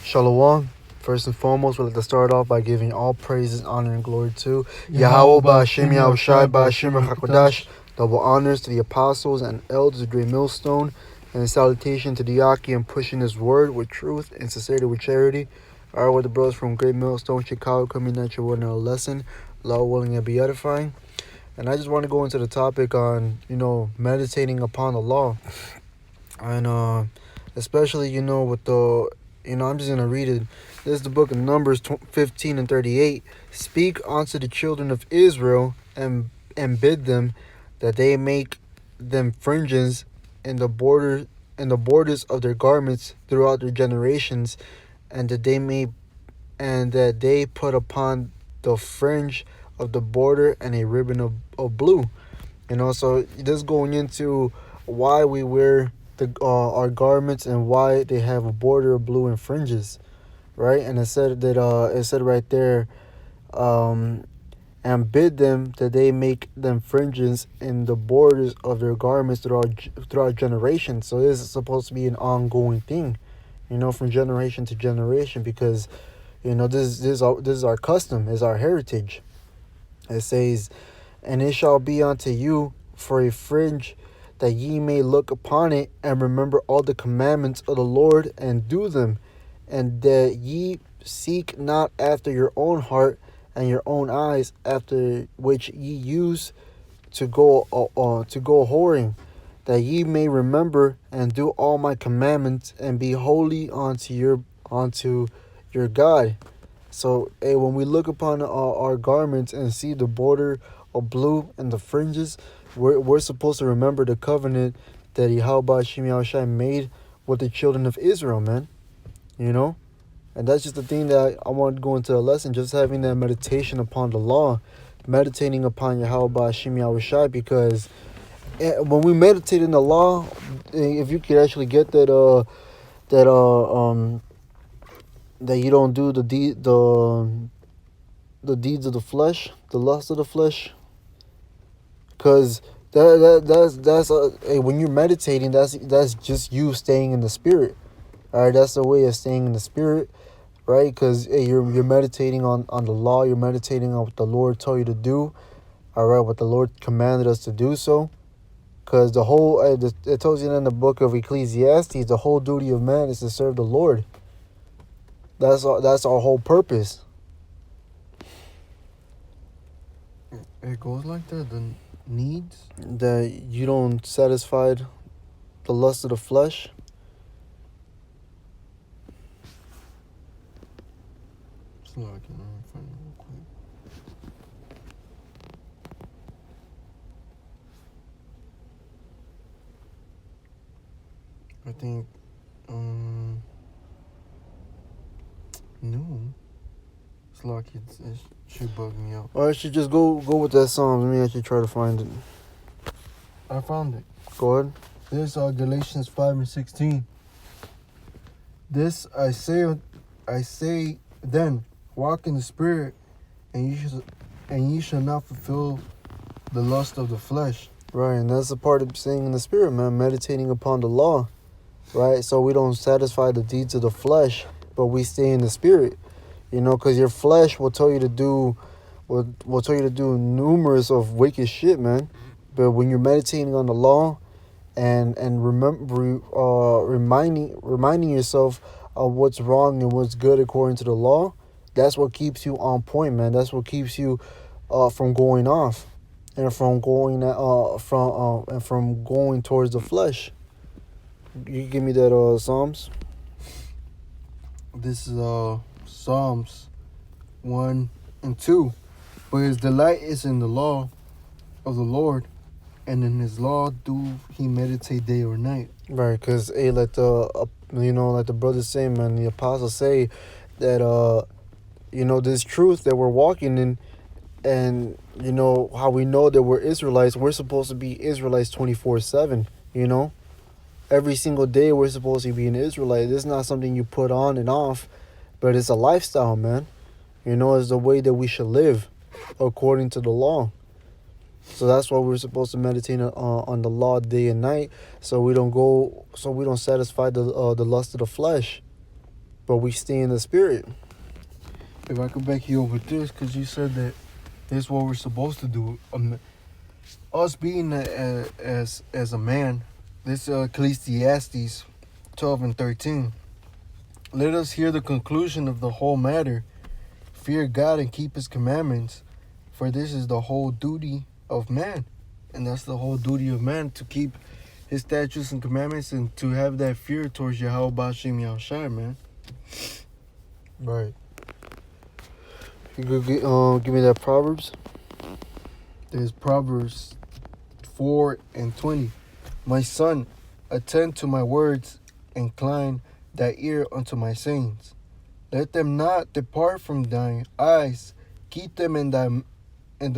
Shalom. First and foremost, we'd like to start off by giving all praises, honor, and glory to Yahweh Ba'Hashem Yahushai Ba'Hashem HaKodash. Double honors to the apostles and elders of Great Millstone, and a salutation to the Yaki and pushing his word with truth and sincerity with charity. All right, with the brothers from Great Millstone, Chicago, coming at you with another lesson. Lord willing and be edifying. And I just want to go into the topic on, meditating upon the law. And especially, with the, I'm just going to read it. This is the book of Numbers 15 and 38. Speak unto the children of Israel and bid them that they make them fringes in the borders of their garments throughout their generations, and that they put upon the fringe of the border and a ribbon of blue. So this going into why we wear our garments and why they have a border of blue and fringes, right? And it said right there, and bid them that they make them fringes in the borders of their garments throughout generations. So this is supposed to be an ongoing thing, from generation to generation, because this is our custom, is our heritage. It says, and it shall be unto you for a fringe, that ye may look upon it and remember all the commandments of the Lord and do them, and that ye seek not after your own heart and your own eyes, after which ye use to go whoring, that ye may remember and do all my commandments and be holy unto your God. So, when we look upon our garments and see the border of blue and the fringes, we're supposed to remember the covenant that Yahweh Shem Yahushai made with the children of Israel, man. And that's just the thing that I want to go into the lesson, just having that meditation upon the law, meditating upon Yahweh Shem Yahushai, because when we meditate in the law, if you could actually get that you don't do the deeds of the flesh, the lust of the flesh, because that's when you're meditating, that's just you staying in the spirit. All right, that's the way of staying in the spirit, right? Because you're meditating on the law, you're meditating on what the Lord told you to do. All right, what the Lord commanded us to do so. Because the whole it tells you in the book of Ecclesiastes, the whole duty of man is to serve the Lord. That's our whole purpose. It goes like that. The needs that you don't satisfy the lust of the flesh. It's like, find it real quick. I think no. It's like it should bug me out. Or I should just go with that Psalms. Let me actually try to find it. I found it. Go ahead. This Galatians 5:16. This I say then, walk in the spirit, and ye shall not fulfill the lust of the flesh. Right, and that's a part of staying in the spirit, man. Meditating upon the law, right? So we don't satisfy the deeds of the flesh, but we stay in the spirit. Because your flesh will tell you to do, will tell you to do numerous of wicked shit, man. But when you're meditating on the law, and remember, reminding yourself of what's wrong and what's good according to the law, that's what keeps you on point, man. That's what keeps you from going off, and from going towards the flesh. You give me that Psalms. This is Psalms 1 and 2. But his delight is in the law of the Lord, and in his law do he meditate day or night. Right, because like the brothers say, man, the apostles say that this truth that we're walking in, and how we know that we're Israelites. We're supposed to be Israelites 24/7. Every single day we're supposed to be an Israelite. This is not something you put on and off, but it's a lifestyle, man. It's the way that we should live according to the law. So that's why we're supposed to meditate on the law day and night, so we don't satisfy the lust of the flesh. but we stay in the spirit. If I could back you up with this, because you said that this is what we're supposed to do. Us being as a man, this Ecclesiastes 12 and 13. Let us hear the conclusion of the whole matter. Fear God and keep his commandments, for this is the whole duty of man. And that's the whole duty of man, to keep his statutes and commandments and to have that fear towards Yahweh Bashim Yahushai, man. Right. You could give me that Proverbs. There's Proverbs 4 and 20. My son, attend to my words, incline thy ear unto my sayings. Let them not depart from thine eyes, keep them in the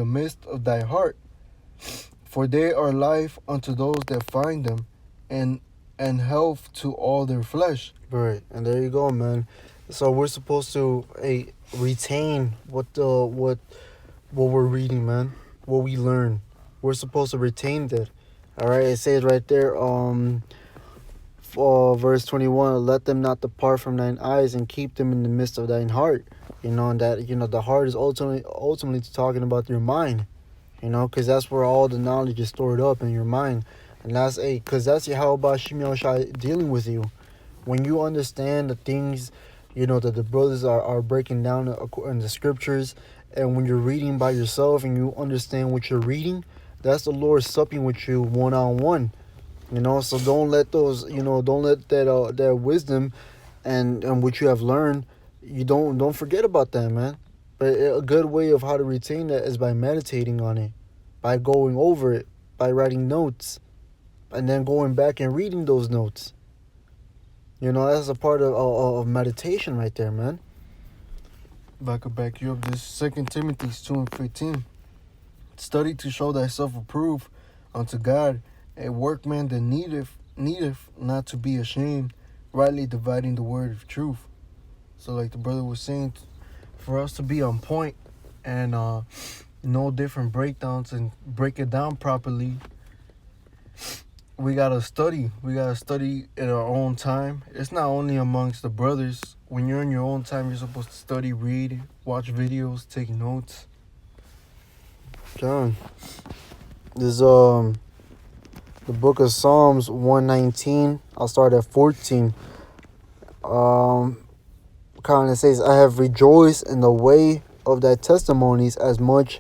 midst of thy heart. For they are life unto those that find them, and health to all their flesh. Right, and there you go, man. So we're supposed to retain what we're reading, man. What we learn, we're supposed to retain that. All right, it says right there, verse 21. Let them not depart from thine eyes, and keep them in the midst of thine heart. And that the heart is ultimately talking about your mind. Because that's where all the knowledge is stored up in your mind. And that's because that's Yahweh Bashim Yahushai dealing with you. When you understand the things, that the brothers are breaking down in the scriptures, and when you're reading by yourself and you understand what you're reading, that's the Lord supping with you one-on-one. So don't let those, don't let that wisdom and what you have learned, you don't forget about that, man. But a good way of how to retain that is by meditating on it, by going over it, by writing notes, and then going back and reading those notes. That's a part of meditation right there, man. If I could back you up, this 2 Timothy 2 and 15. Study to show thyself approved unto God, a workman that needeth not to be ashamed, rightly dividing the word of truth. So like the brother was saying, for us to be on point and know different breakdowns and break it down properly, we gotta study. We gotta study at our own time. It's not only amongst the brothers. When you're in your own time, you're supposed to study, read, watch videos, take notes. John, there's the book of Psalms 119. I'll start at 14. Kind of says, I have rejoiced in the way of thy testimonies as much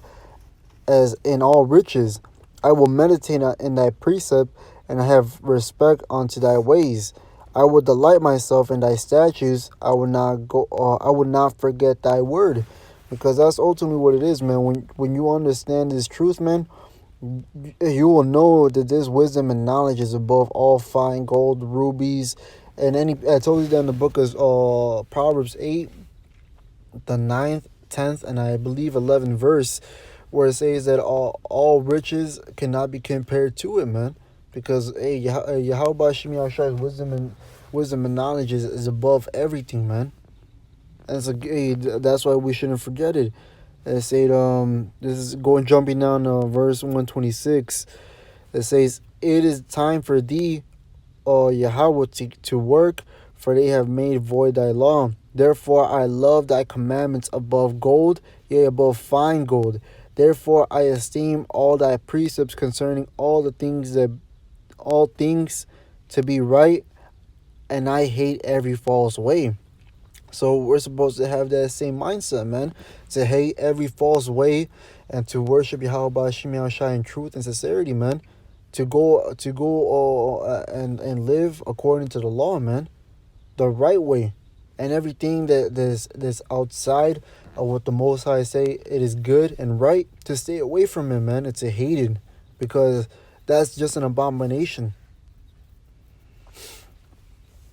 as in all riches. I will meditate in thy precept, and I have respect unto thy ways. I will delight myself in thy statutes. I will not forget thy word. Because that's ultimately what it is, man. When you understand this truth, man, you will know that this wisdom and knowledge is above all fine gold, rubies, and I told you that in the book of Proverbs 8, the 9th, 10th, and I believe 11th verse, where it says that all riches cannot be compared to it, man. Because Yahweh Bashim Yahushai's wisdom and knowledge is above everything, man. And that's why we shouldn't forget it. It said, this is jumping down to verse 126. It says, it is time for thee, Yahweh, to work, for they have made void thy law. Therefore I love thy commandments above gold, yea, above fine gold. Therefore I esteem all thy precepts concerning all things to be right, and I hate every false way. So we're supposed to have that same mindset, man, to hate every false way and to worship Yahweh Bashim Yahushai in truth and sincerity, man. To go and live according to the law, man, the right way, and everything that's outside of what the Most High say it is good and right, to stay away from it, man, and to hate it, because that's just an abomination.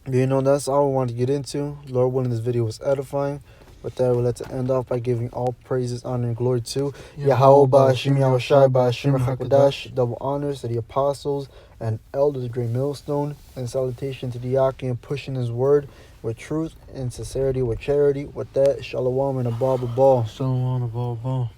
That's all we wanted to get into. Lord willing, this video was edifying. With that, we'd like to end off by giving all praises, honor, and glory to Yahweh Bashim Yahushai Bashim HaKadosh. Double honors to the apostles and elders of Great Millstone. And salutation to the Yakin pushing his word with truth and sincerity, with charity. With that, shalom and a ball. Shalom and a ball.